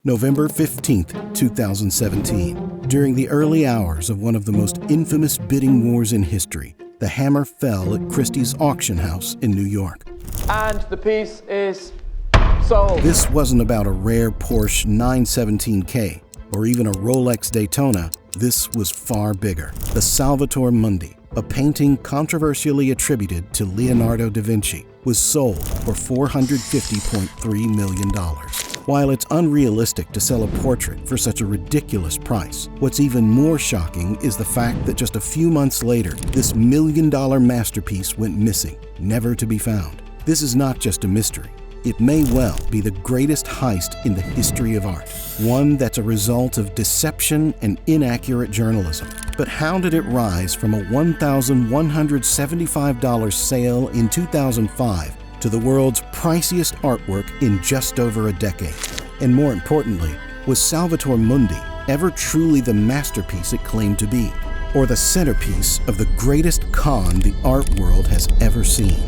November 15th, 2017. During the early hours of one of the most infamous bidding wars in history, the hammer fell at Christie's auction house in New York. And the piece is sold. This wasn't about a rare Porsche 917K or even a Rolex Daytona. This was far bigger. The Salvator Mundi, a painting controversially attributed to Leonardo da Vinci, was sold for $450.3 million. While it's unrealistic to sell a portrait for such a ridiculous price, what's even more shocking is the fact that just a few months later, this million-dollar masterpiece went missing, never to be found. This is not just a mystery. It may well be the greatest heist in the history of art, one that's a result of deception and inaccurate journalism. But how did it rise from a $1,175 sale in 2005 to the world's priciest artwork in just over a decade? And more importantly, was Salvator Mundi ever truly the masterpiece it claimed to be, or the centerpiece of the greatest con the art world has ever seen?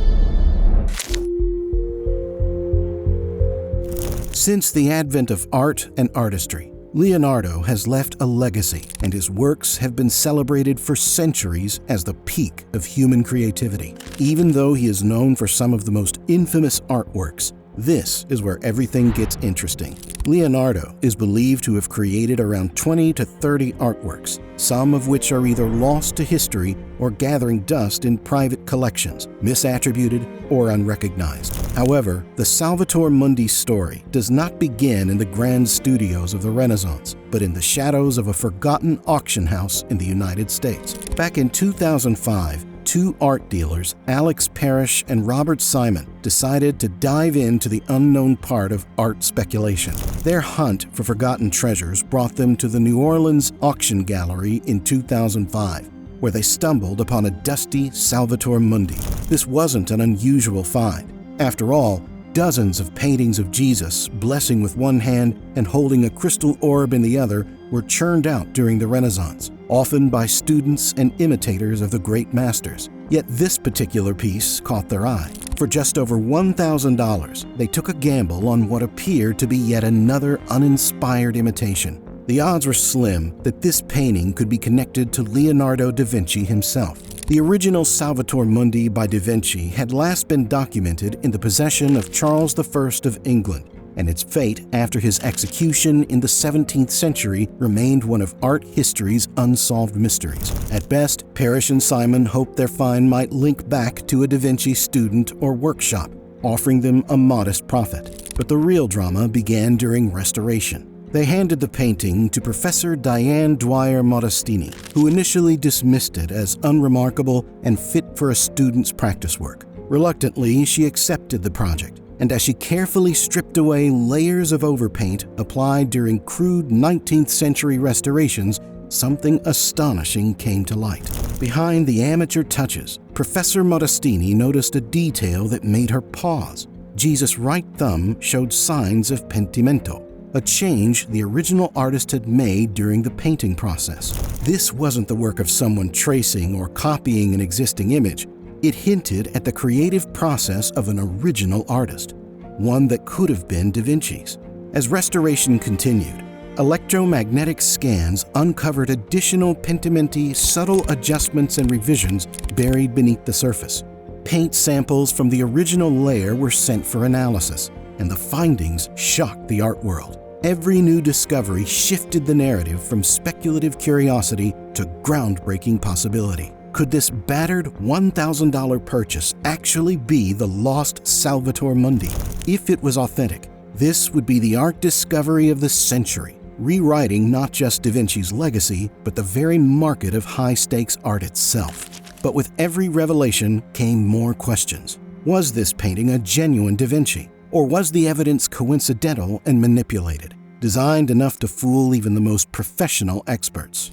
Since the advent of art and artistry, Leonardo has left a legacy, and his works have been celebrated for centuries as the peak of human creativity. Even though he is known for some of the most infamous artworks, this is where everything gets interesting. Leonardo is believed to have created around 20 to 30 artworks, some of which are either lost to history or gathering dust in private collections, misattributed or unrecognized. However, the Salvator Mundi story does not begin in the grand studios of the Renaissance, but in the shadows of a forgotten auction house in the United States. Back in 2005, two art dealers, Alex Parrish and Robert Simon, decided to dive into the unknown part of art speculation. Their hunt for forgotten treasures brought them to the New Orleans Auction Gallery in 2005, where they stumbled upon a dusty Salvator Mundi. This wasn't an unusual find. After all, dozens of paintings of Jesus, blessing with one hand and holding a crystal orb in the other, were churned out during the Renaissance, often by students and imitators of the great masters. Yet this particular piece caught their eye. For just over $1,000, they took a gamble on what appeared to be yet another uninspired imitation. The odds were slim that this painting could be connected to Leonardo da Vinci himself. The original Salvator Mundi by da Vinci had last been documented in the possession of Charles I of England, and its fate after his execution in the 17th century remained one of art history's unsolved mysteries. At best, Parrish and Simon hoped their find might link back to a da Vinci student or workshop, offering them a modest profit. But the real drama began during restoration. They handed the painting to Professor Diane Dwyer Modestini, who initially dismissed it as unremarkable and fit for a student's practice work. Reluctantly, she accepted the project, and as she carefully stripped away layers of overpaint applied during crude 19th century restorations, something astonishing came to light. Behind the amateur touches, Professor Modestini noticed a detail that made her pause. Jesus' right thumb showed signs of pentimento, a change the original artist had made during the painting process. This wasn't the work of someone tracing or copying an existing image. It hinted at the creative process of an original artist, one that could have been da Vinci's. As restoration continued, electromagnetic scans uncovered additional pentimenti, subtle adjustments and revisions buried beneath the surface. Paint samples from the original layer were sent for analysis, and the findings shocked the art world. Every new discovery shifted the narrative from speculative curiosity to groundbreaking possibility. Could this battered $1,000 purchase actually be the lost Salvator Mundi? If it was authentic, this would be the art discovery of the century, rewriting not just da Vinci's legacy, but the very market of high-stakes art itself. But with every revelation came more questions. Was this painting a genuine da Vinci? Or was the evidence coincidental and manipulated, designed enough to fool even the most professional experts?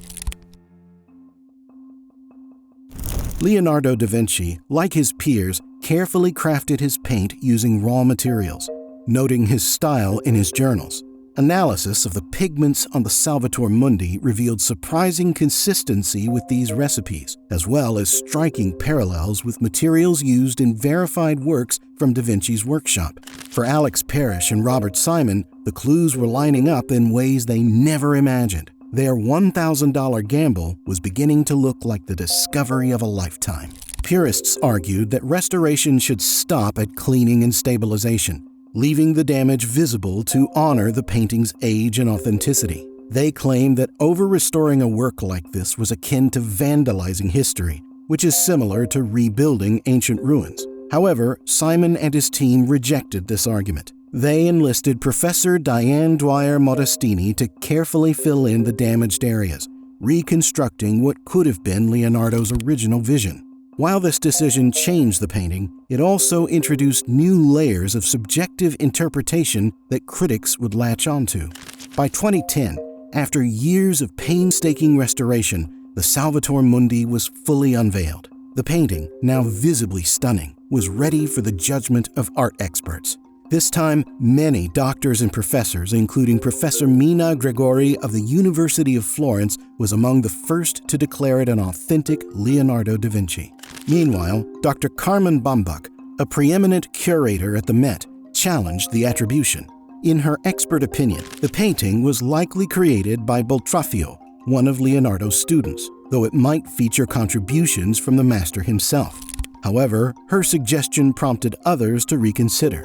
Leonardo da Vinci, like his peers, carefully crafted his paint using raw materials, noting his style in his journals. Analysis of the pigments on the Salvator Mundi revealed surprising consistency with these recipes, as well as striking parallels with materials used in verified works from da Vinci's workshop. For Alex Parrish and Robert Simon, The clues were lining up in ways they never imagined. Their $1,000 gamble was beginning to look like the discovery of a lifetime. Purists argued that restoration should stop at cleaning and stabilization, leaving the damage visible to honor the painting's age and authenticity. They claimed that over-restoring a work like this was akin to vandalizing history, which is similar to rebuilding ancient ruins. However, Simon and his team rejected this argument. They enlisted Professor Diane Dwyer Modestini to carefully fill in the damaged areas, reconstructing what could have been Leonardo's original vision. While this decision changed the painting, it also introduced new layers of subjective interpretation that critics would latch onto. By 2010, after years of painstaking restoration, the Salvator Mundi was fully unveiled. The painting, now visibly stunning, was ready for the judgment of art experts. This time, many doctors and professors, including Professor Mina Gregori of the University of Florence, was among the first to declare it an authentic Leonardo da Vinci. Meanwhile, Dr. Carmen Bambach, a preeminent curator at the Met, challenged the attribution. In her expert opinion, the painting was likely created by Boltraffio, one of Leonardo's students, though it might feature contributions from the master himself. However, her suggestion prompted others to reconsider.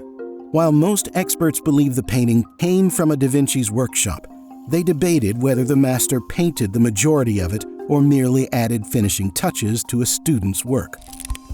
While most experts believe the painting came from a Da Vinci's workshop, they debated whether the master painted the majority of it or merely added finishing touches to a student's work.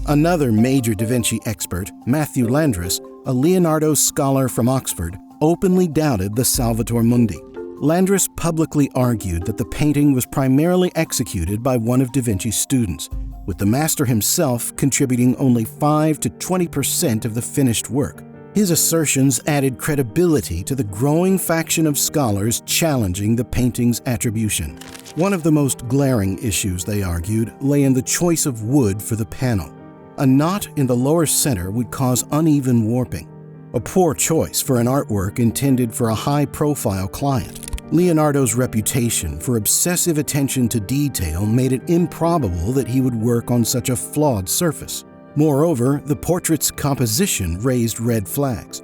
Another major Da Vinci expert, Matthew Landris, a Leonardo scholar from Oxford, openly doubted the Salvator Mundi. Landris publicly argued that the painting was primarily executed by one of Da Vinci's students, with the master himself contributing only 5 to 20% of the finished work. His assertions added credibility to the growing faction of scholars challenging the painting's attribution. One of the most glaring issues, they argued, lay in the choice of wood for the panel. A knot in the lower center would cause uneven warping, a poor choice for an artwork intended for a high-profile client. Leonardo's reputation for obsessive attention to detail made it improbable that he would work on such a flawed surface. Moreover, the portrait's composition raised red flags.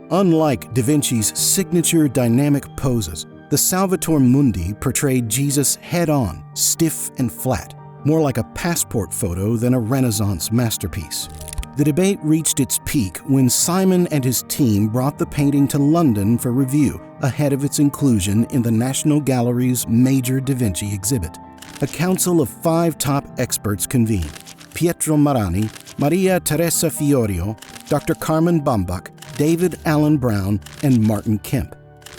Unlike Da Vinci's signature dynamic poses, the Salvator Mundi portrayed Jesus head-on, stiff and flat, more like a passport photo than a Renaissance masterpiece. The debate reached its peak when Simon and his team brought the painting to London for review ahead of its inclusion in the National Gallery's major Da Vinci exhibit. A council of 5 top experts convened: Pietro Marani, Maria Teresa Fiorio, Dr. Carmen Bambach, David Allen Brown, and Martin Kemp.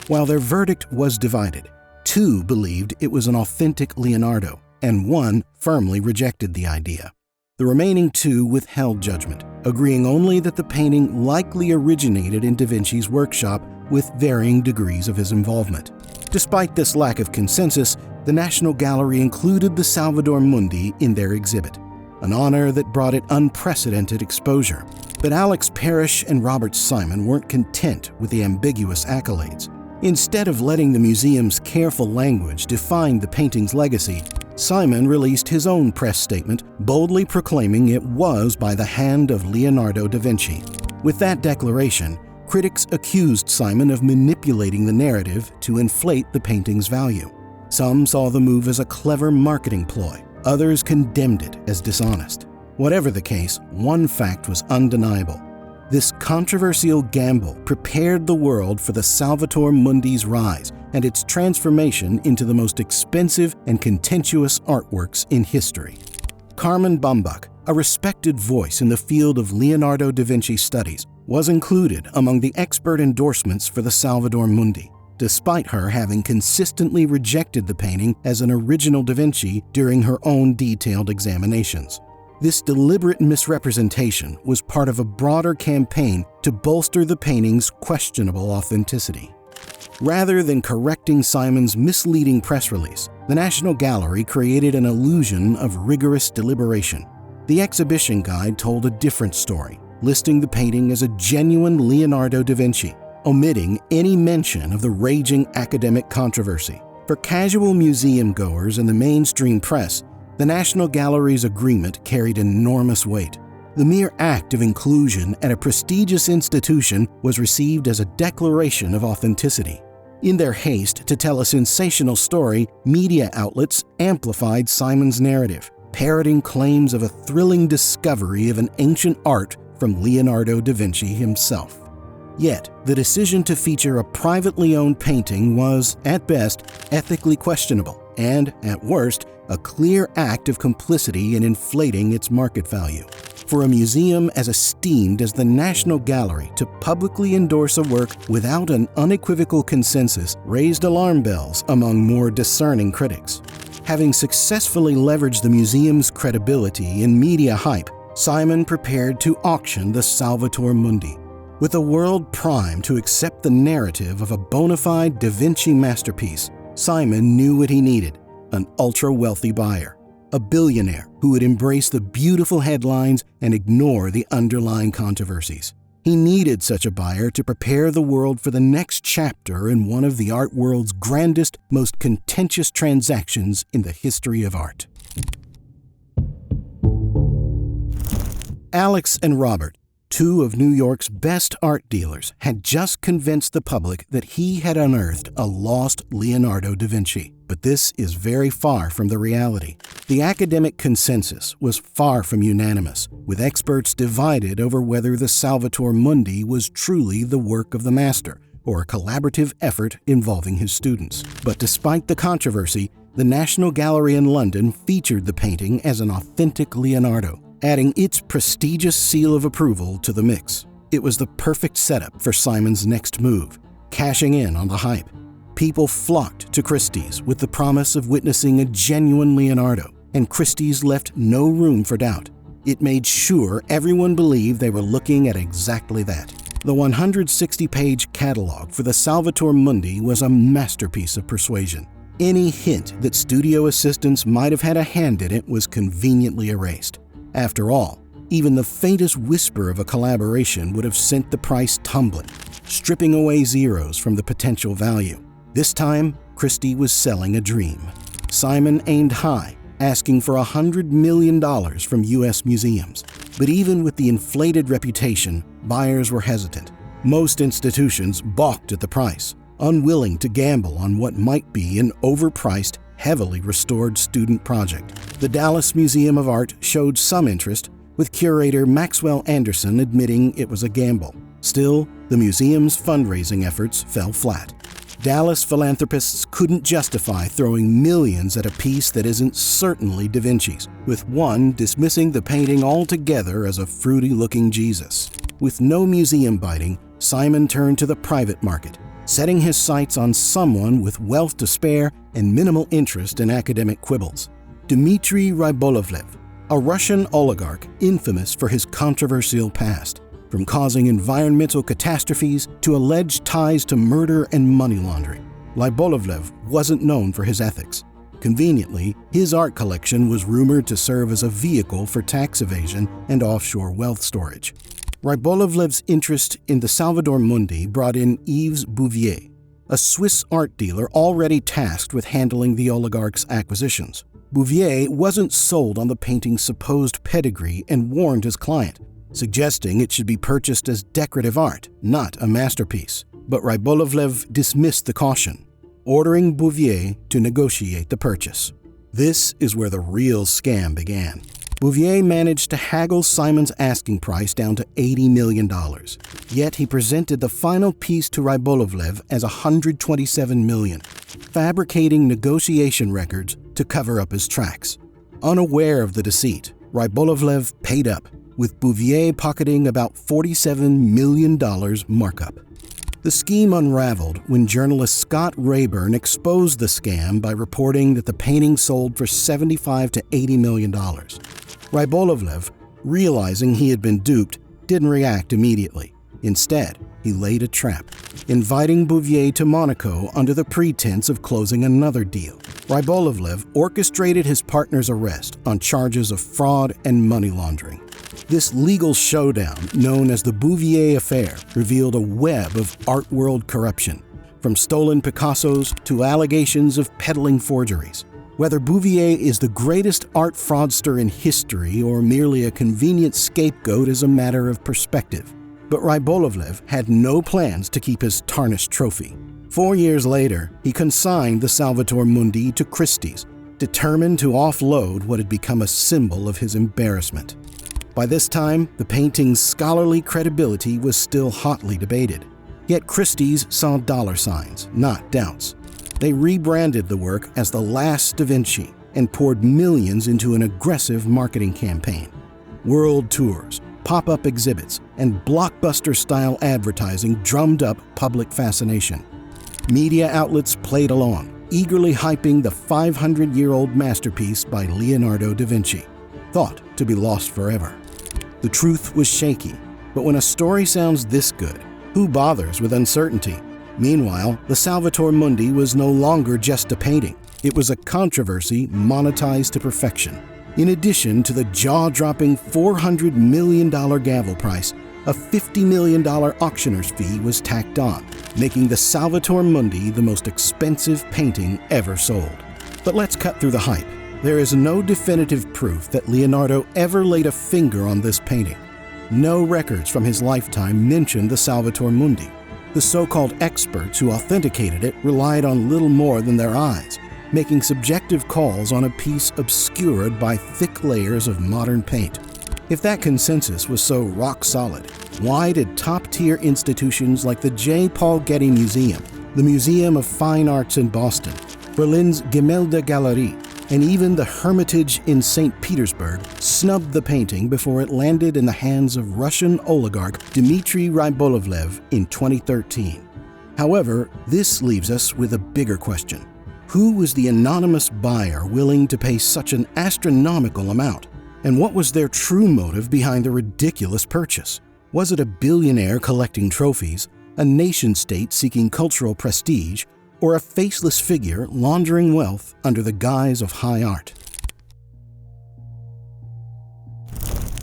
While their verdict was divided, 2 believed it was an authentic Leonardo, and 1 firmly rejected the idea. The remaining 2 withheld judgment, agreeing only that the painting likely originated in Da Vinci's workshop with varying degrees of his involvement. Despite this lack of consensus, the National Gallery included the Salvator Mundi in their exhibit, an honor that brought it unprecedented exposure. But Alex Parrish and Robert Simon weren't content with the ambiguous accolades. Instead of letting the museum's careful language define the painting's legacy, Simon released his own press statement, boldly proclaiming it was by the hand of Leonardo da Vinci. With that declaration, critics accused Simon of manipulating the narrative to inflate the painting's value. Some saw the move as a clever marketing ploy. Others condemned it as dishonest. Whatever the case, one fact was undeniable. This controversial gamble prepared the world for the Salvator Mundi's rise and its transformation into the most expensive and contentious artworks in history. Carmen Bambach, a respected voice in the field of Leonardo da Vinci studies, was included among the expert endorsements for the Salvator Mundi, despite her having consistently rejected the painting as an original Da Vinci during her own detailed examinations. This deliberate misrepresentation was part of a broader campaign to bolster the painting's questionable authenticity. Rather than correcting Simon's misleading press release, the National Gallery created an illusion of rigorous deliberation. The exhibition guide told a different story, listing the painting as a genuine Leonardo da Vinci, omitting any mention of the raging academic controversy. For casual museum goers and the mainstream press, the National Gallery's agreement carried enormous weight. The mere act of inclusion at a prestigious institution was received as a declaration of authenticity. In their haste to tell a sensational story, media outlets amplified Simon's narrative, parroting claims of a thrilling discovery of an ancient art from Leonardo da Vinci himself. Yet, the decision to feature a privately owned painting was, at best, ethically questionable and, at worst, a clear act of complicity in inflating its market value. For a museum as esteemed as the National Gallery to publicly endorse a work without an unequivocal consensus raised alarm bells among more discerning critics. Having successfully leveraged the museum's credibility in media hype, Simon prepared to auction the Salvator Mundi. With the world primed to accept the narrative of a bona fide Da Vinci masterpiece, Simon knew what he needed: an ultra-wealthy buyer. A billionaire who would embrace the beautiful headlines and ignore the underlying controversies. He needed such a buyer to prepare the world for the next chapter in one of the art world's grandest, most contentious transactions in the history of art. Alex and Robert, two of New York's best art dealers, had just convinced the public that he had unearthed a lost Leonardo da Vinci. But this is very far from the reality. The academic consensus was far from unanimous, with experts divided over whether the Salvator Mundi was truly the work of the master or a collaborative effort involving his students. But despite the controversy, the National Gallery in London featured the painting as an authentic Leonardo, adding its prestigious seal of approval to the mix. It was the perfect setup for Simon's next move, cashing in on the hype. People flocked to Christie's with the promise of witnessing a genuine Leonardo, and Christie's left no room for doubt. It made sure everyone believed they were looking at exactly that. The 160-page catalog for the Salvator Mundi was a masterpiece of persuasion. Any hint that studio assistants might have had a hand in it was conveniently erased. After all, even the faintest whisper of a collaboration would have sent the price tumbling, stripping away zeros from the potential value. This time, Christie was selling a dream. Simon aimed high, asking for $100 million from U.S. museums. But even with the inflated reputation, buyers were hesitant. Most institutions balked at the price, unwilling to gamble on what might be an overpriced, heavily restored student project. The Dallas Museum of Art showed some interest, with curator Maxwell Anderson admitting it was a gamble. Still, the museum's fundraising efforts fell flat. Dallas philanthropists couldn't justify throwing millions at a piece that isn't certainly Da Vinci's, with one dismissing the painting altogether as a fruity-looking Jesus. With no museum biting, Simon turned to the private market, setting his sights on someone with wealth to spare and minimal interest in academic quibbles. Dmitry Rybolovlev, a Russian oligarch infamous for his controversial past, from causing environmental catastrophes to alleged ties to murder and money laundering. Rybolovlev wasn't known for his ethics. Conveniently, his art collection was rumored to serve as a vehicle for tax evasion and offshore wealth storage. Rybolovlev's interest in the Salvator Mundi brought in Yves Bouvier, a Swiss art dealer already tasked with handling the oligarch's acquisitions. Bouvier wasn't sold on the painting's supposed pedigree and warned his client, suggesting it should be purchased as decorative art, not a masterpiece. But Rybolovlev dismissed the caution, ordering Bouvier to negotiate the purchase. This is where the real scam began. Bouvier managed to haggle Simon's asking price down to $80 million. Yet he presented the final piece to Rybolovlev as $127 million, fabricating negotiation records to cover up his tracks. Unaware of the deceit, Rybolovlev paid up, with Bouvier pocketing about $47 million markup. The scheme unraveled when journalist Scott Rayburn exposed the scam by reporting that the painting sold for $75 to $80 million. Rybolovlev, realizing he had been duped, didn't react immediately. Instead, he laid a trap, inviting Bouvier to Monaco under the pretense of closing another deal. Rybolovlev orchestrated his partner's arrest on charges of fraud and money laundering. This legal showdown, known as the Bouvier Affair, revealed a web of art world corruption, from stolen Picassos to allegations of peddling forgeries. Whether Bouvier is the greatest art fraudster in history or merely a convenient scapegoat is a matter of perspective. But Rybolovlev had no plans to keep his tarnished trophy. 4 years later, he consigned the Salvator Mundi to Christie's, determined to offload what had become a symbol of his embarrassment. By this time, the painting's scholarly credibility was still hotly debated. Yet Christie's saw dollar signs, not doubts. They rebranded the work as The Last Da Vinci and poured millions into an aggressive marketing campaign. World tours, pop-up exhibits, and blockbuster-style advertising drummed up public fascination. Media outlets played along, eagerly hyping the 500-year-old masterpiece by Leonardo da Vinci, thought to be lost forever. The truth was shaky, but when a story sounds this good, who bothers with uncertainty? Meanwhile, the Salvator Mundi was no longer just a painting. It was a controversy monetized to perfection. In addition to the jaw-dropping $400 million gavel price, a $50 million auctioneer's fee was tacked on, making the Salvator Mundi the most expensive painting ever sold. But let's cut through the hype. There is no definitive proof that Leonardo ever laid a finger on this painting. No records from his lifetime mention the Salvator Mundi. The so-called experts who authenticated it relied on little more than their eyes, making subjective calls on a piece obscured by thick layers of modern paint. If that consensus was so rock-solid, why did top-tier institutions like the J. Paul Getty Museum, the Museum of Fine Arts in Boston, Berlin's Gemälde Galerie, and even the Hermitage in St. Petersburg snubbed the painting before it landed in the hands of Russian oligarch Dmitry Rybolovlev in 2013? However, this leaves us with a bigger question. Who was the anonymous buyer willing to pay such an astronomical amount? And what was their true motive behind the ridiculous purchase? Was it a billionaire collecting trophies, a nation-state seeking cultural prestige, or a faceless figure laundering wealth under the guise of high art?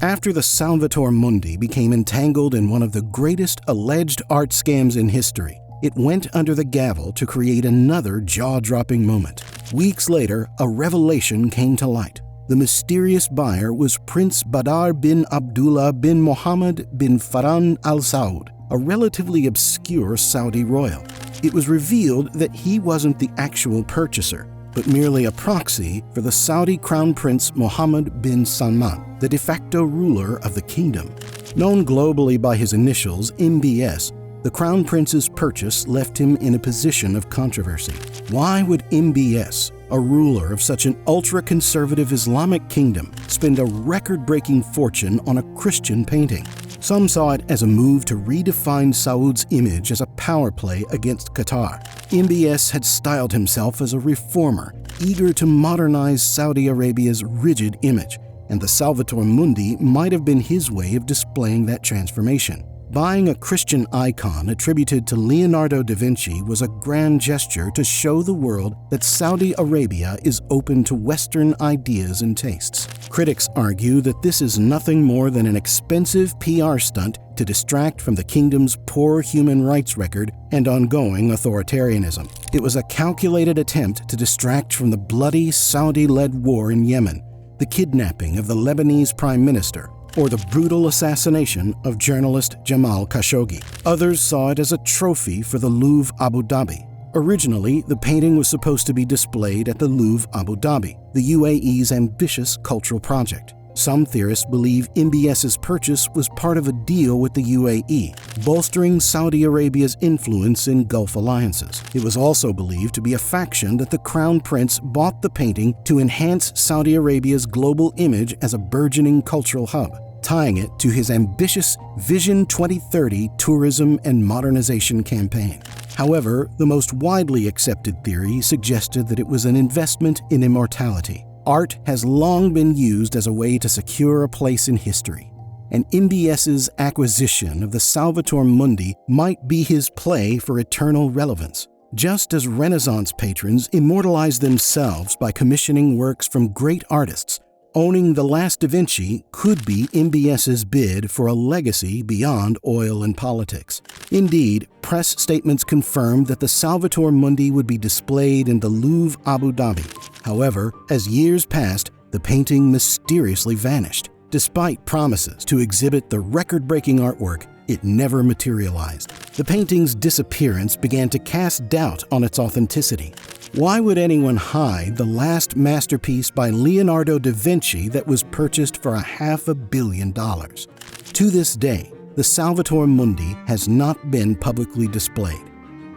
After the Salvator Mundi became entangled in one of the greatest alleged art scams in history, it went under the gavel to create another jaw-dropping moment. Weeks later, a revelation came to light. The mysterious buyer was Prince Badr bin Abdullah bin Mohammed bin Farhan Al Saud, a relatively obscure Saudi royal. It was revealed that he wasn't the actual purchaser, but merely a proxy for the Saudi Crown Prince Mohammed bin Salman, the de facto ruler of the kingdom. Known globally by his initials MBS, the Crown Prince's purchase left him in a position of controversy. Why would MBS, a ruler of such an ultra-conservative Islamic kingdom, spend a record-breaking fortune on a Christian painting? Some saw it as a move to redefine Saud's image as a power play against Qatar. MBS had styled himself as a reformer, eager to modernize Saudi Arabia's rigid image, and the Salvator Mundi might have been his way of displaying that transformation. Buying a Christian icon attributed to Leonardo da Vinci was a grand gesture to show the world that Saudi Arabia is open to Western ideas and tastes. Critics argue that this is nothing more than an expensive PR stunt to distract from the kingdom's poor human rights record and ongoing authoritarianism. It was a calculated attempt to distract from the bloody Saudi-led war in Yemen, the kidnapping of the Lebanese prime minister, or the brutal assassination of journalist Jamal Khashoggi. Others saw it as a trophy for the Louvre Abu Dhabi. Originally, the painting was supposed to be displayed at the Louvre Abu Dhabi, the UAE's ambitious cultural project. Some theorists believe MBS's purchase was part of a deal with the UAE, bolstering Saudi Arabia's influence in Gulf alliances. It was also believed to be a faction that the Crown Prince bought the painting to enhance Saudi Arabia's global image as a burgeoning cultural hub, tying it to his ambitious Vision 2030 tourism and modernization campaign. However, the most widely accepted theory suggested that it was an investment in immortality. Art has long been used as a way to secure a place in history, and MBS's acquisition of the Salvator Mundi might be his play for eternal relevance. Just as Renaissance patrons immortalized themselves by commissioning works from great artists, owning The Last Da Vinci could be MBS's bid for a legacy beyond oil and politics. Indeed, press statements confirmed that the Salvator Mundi would be displayed in the Louvre Abu Dhabi. However, as years passed, the painting mysteriously vanished. Despite promises to exhibit the record-breaking artwork, it never materialized. The painting's disappearance began to cast doubt on its authenticity. Why would anyone hide the last masterpiece by Leonardo da Vinci that was purchased for $500 million? To this day, the Salvator Mundi has not been publicly displayed.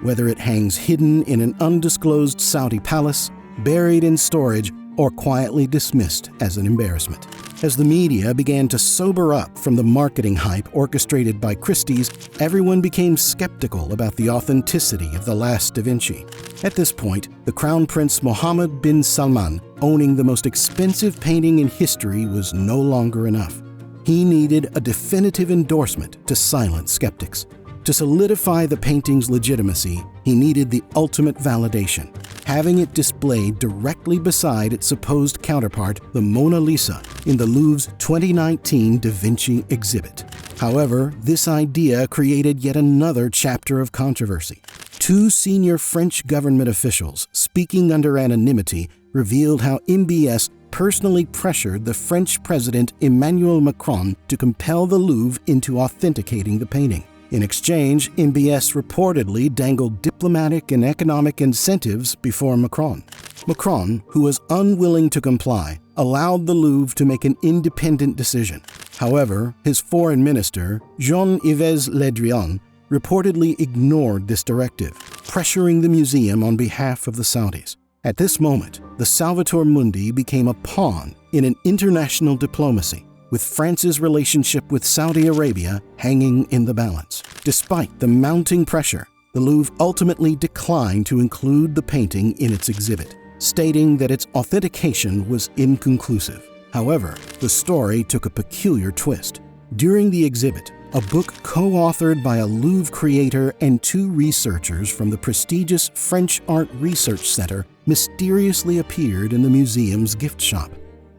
Whether it hangs hidden in an undisclosed Saudi palace, buried in storage, or quietly dismissed as an embarrassment. As the media began to sober up from the marketing hype orchestrated by Christie's, everyone became skeptical about the authenticity of the last Da Vinci. At this point, the Crown Prince Mohammed bin Salman owning the most expensive painting in history was no longer enough. He needed a definitive endorsement to silence skeptics. To solidify the painting's legitimacy, he needed the ultimate validation, having it displayed directly beside its supposed counterpart, the Mona Lisa, in the Louvre's 2019 Da Vinci exhibit. However, this idea created yet another chapter of controversy. Two senior French government officials, speaking under anonymity, revealed how MBS personally pressured the French President Emmanuel Macron to compel the Louvre into authenticating the painting. In exchange, MBS reportedly dangled diplomatic and economic incentives before Macron. Macron, who was unwilling to comply, allowed the Louvre to make an independent decision. However, his foreign minister, Jean-Yves Le Drian, reportedly ignored this directive, pressuring the museum on behalf of the Saudis. At this moment, the Salvator Mundi became a pawn in an international diplomacy, with France's relationship with Saudi Arabia hanging in the balance. Despite the mounting pressure, the Louvre ultimately declined to include the painting in its exhibit, stating that its authentication was inconclusive. However, the story took a peculiar twist. During the exhibit, a book co-authored by a Louvre creator and two researchers from the prestigious French Art Research Center mysteriously appeared in the museum's gift shop.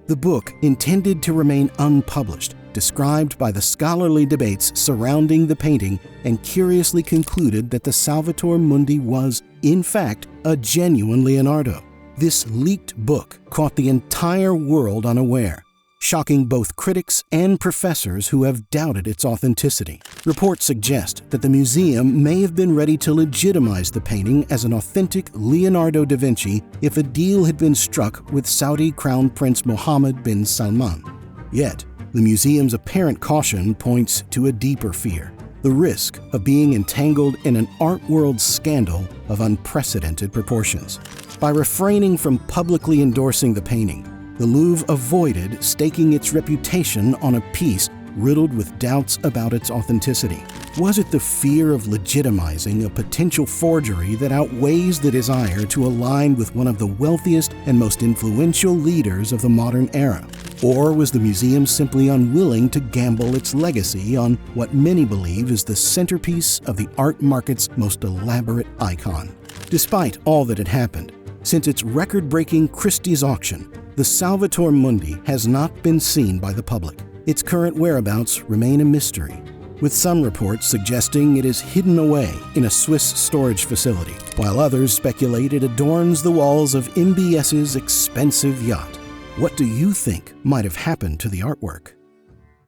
The book, intended to remain unpublished, described by the scholarly debates surrounding the painting and curiously concluded that the Salvator Mundi was, in fact, a genuine Leonardo. This leaked book caught the entire world unaware, shocking both critics and professors who have doubted its authenticity. Reports suggest that the museum may have been ready to legitimize the painting as an authentic Leonardo da Vinci if a deal had been struck with Saudi Crown Prince Mohammed bin Salman. Yet, the museum's apparent caution points to a deeper fear: the risk of being entangled in an art world scandal of unprecedented proportions. By refraining from publicly endorsing the painting, the Louvre avoided staking its reputation on a piece riddled with doubts about its authenticity. Was it the fear of legitimizing a potential forgery that outweighs the desire to align with one of the wealthiest and most influential leaders of the modern era? Or was the museum simply unwilling to gamble its legacy on what many believe is the centerpiece of the art market's most elaborate icon? Despite all that had happened, since its record-breaking Christie's auction, the Salvator Mundi has not been seen by the public. Its current whereabouts remain a mystery, with some reports suggesting it is hidden away in a Swiss storage facility, while others speculate it adorns the walls of MBS's expensive yacht. What do you think might have happened to the artwork?